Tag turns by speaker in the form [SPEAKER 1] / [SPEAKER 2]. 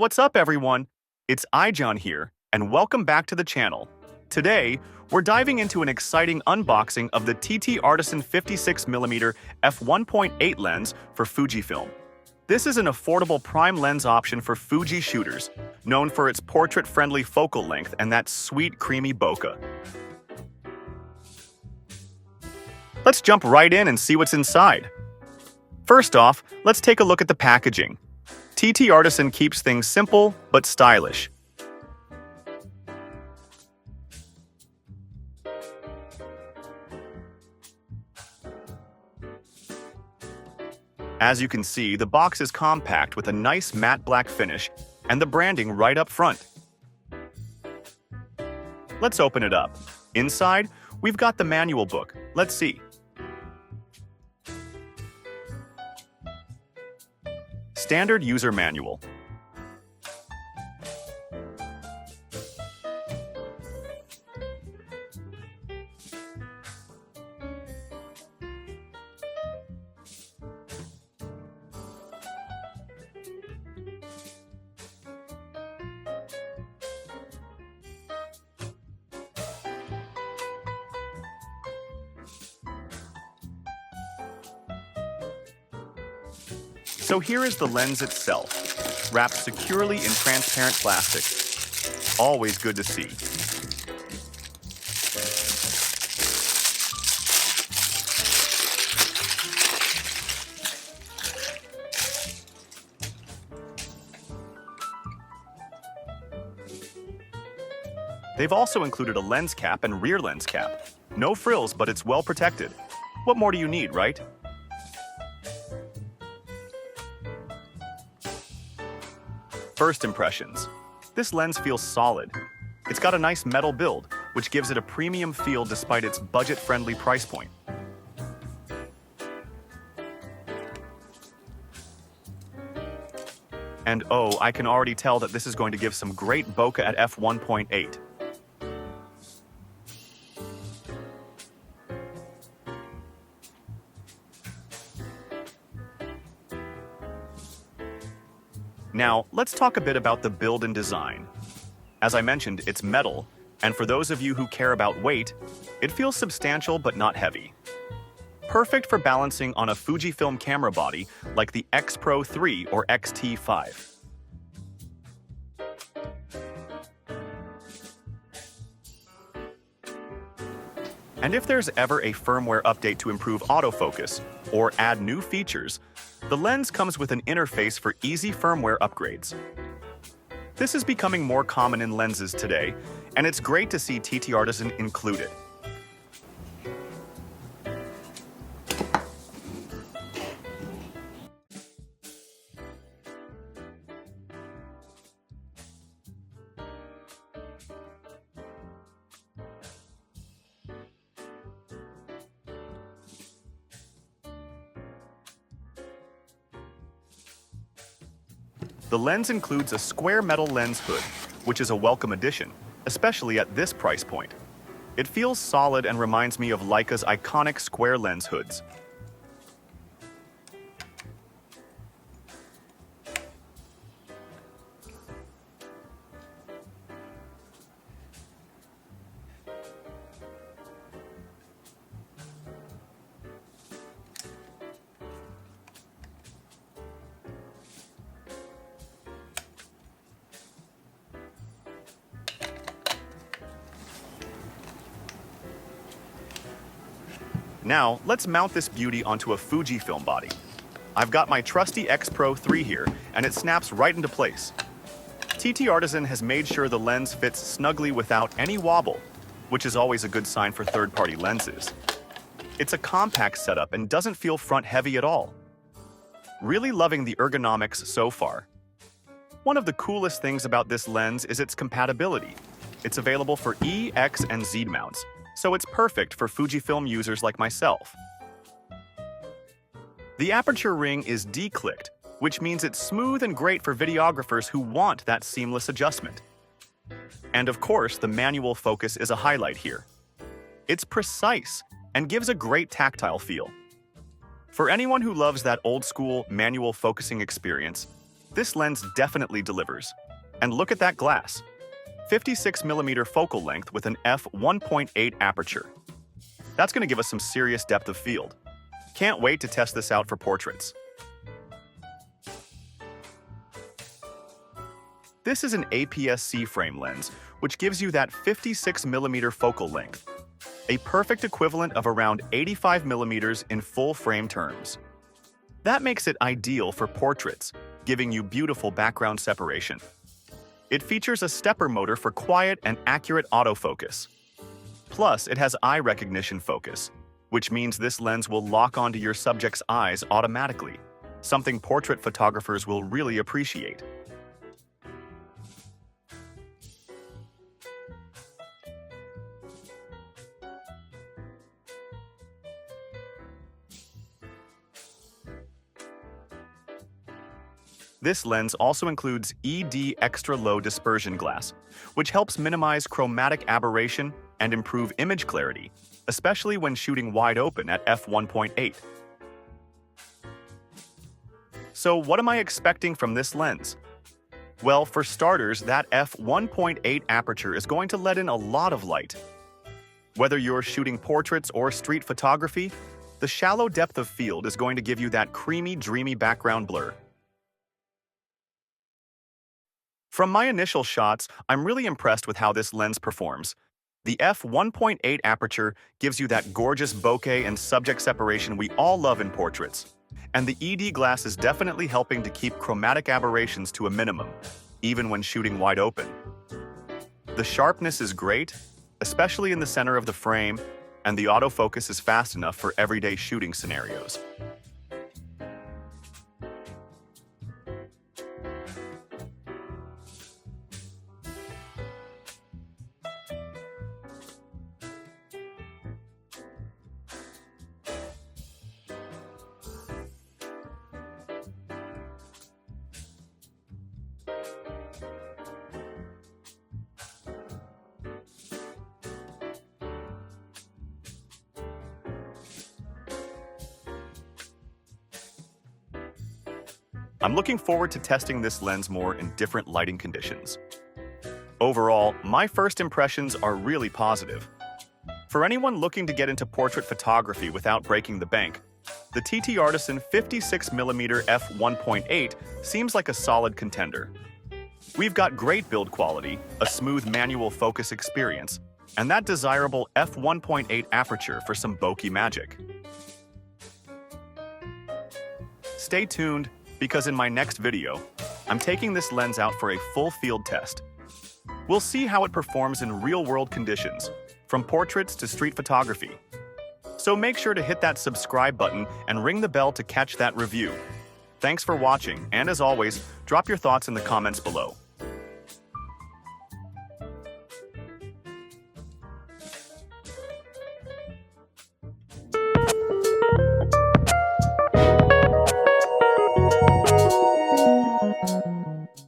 [SPEAKER 1] what's up everyone? It's iJohn here, and welcome back to the channel. Today, we're diving into an exciting unboxing of the TTArtisan 56mm f1.8 lens for Fujifilm. This is an affordable prime lens option for Fuji shooters, known for its portrait-friendly focal length and that sweet, creamy bokeh. Let's jump right in and see what's inside. First off, let's take a look at the packaging. TTArtisan keeps things simple but stylish. As you can see, the box is compact with a nice matte black finish and the branding right up front. Let's open it up. Inside, we've got the manual book. Let's see. Standard user manual. So here is the lens itself, wrapped securely in transparent plastic. Always good to see. They've also included a lens cap and rear lens cap. No frills, but it's well protected. What more do you need, right? First impressions. This lens feels solid. It's got a nice metal build, which gives it a premium feel despite its budget-friendly price point. And oh, I can already tell that this is going to give some great bokeh at f1.8. Now, let's talk a bit about the build and design. As I mentioned, it's metal, and for those of you who care about weight, it feels substantial but not heavy. Perfect for balancing on a Fujifilm camera body like the X Pro 3 or X-T5. And if there's ever a firmware update to improve autofocus or add new features, the lens comes with an interface for easy firmware upgrades. This is becoming more common in lenses today, and it's great to see TTArtisan include it. The lens includes a square metal lens hood, which is a welcome addition, especially at this price point. It feels solid and reminds me of Leica's iconic square lens hoods. Now, let's mount this beauty onto a Fujifilm body. I've got my trusty X Pro 3 here, and it snaps right into place. TTArtisan has made sure the lens fits snugly without any wobble, which is always a good sign for third-party lenses. It's a compact setup and doesn't feel front-heavy at all. Really loving the ergonomics so far. One of the coolest things about this lens is its compatibility. It's available for E, X, and Z mounts, so it's perfect for Fujifilm users like myself. The aperture ring is declicked, which means it's smooth and great for videographers who want that seamless adjustment. And of course, the manual focus is a highlight here. It's precise and gives a great tactile feel. For anyone who loves that old-school manual focusing experience, This lens definitely delivers. And look at that glass. 56mm focal length with an f1.8 aperture. That's going to give us some serious depth of field. Can't wait to test this out for portraits. This is an APS-C frame lens, which gives you that 56mm focal length, a perfect equivalent of around 85mm in full frame terms. That makes it ideal for portraits, giving you beautiful background separation. It features a stepper motor for quiet and accurate autofocus. Plus, it has eye recognition focus, which means this lens will lock onto your subject's eyes automatically, something portrait photographers will really appreciate. This lens also includes ED extra low dispersion glass, which helps minimize chromatic aberration and improve image clarity, especially when shooting wide open at f1.8. So what am I expecting from this lens? Well, for starters, that f1.8 aperture is going to let in a lot of light. Whether you're shooting portraits or street photography, the shallow depth of field is going to give you that creamy, dreamy background blur. From my initial shots, I'm really impressed with how this lens performs. The f1.8 aperture gives you that gorgeous bokeh and subject separation we all love in portraits. And the ED glass is definitely helping to keep chromatic aberrations to a minimum, even when shooting wide open. The sharpness is great, especially in the center of the frame, and the autofocus is fast enough for everyday shooting scenarios. I'm looking forward to testing this lens more in different lighting conditions. Overall, my first impressions are really positive. For anyone looking to get into portrait photography without breaking the bank, the TTArtisan 56mm f1.8 seems like a solid contender. We've got great build quality, a smooth manual focus experience, and that desirable f1.8 aperture for some bokeh magic. Stay tuned, because in my next video, I'm taking this lens out for a full field test. We'll see how it performs in real-world conditions, from portraits to street photography. So make sure to hit that subscribe button and ring the bell to catch that review. Thanks for watching, and as always, drop your thoughts in the comments below.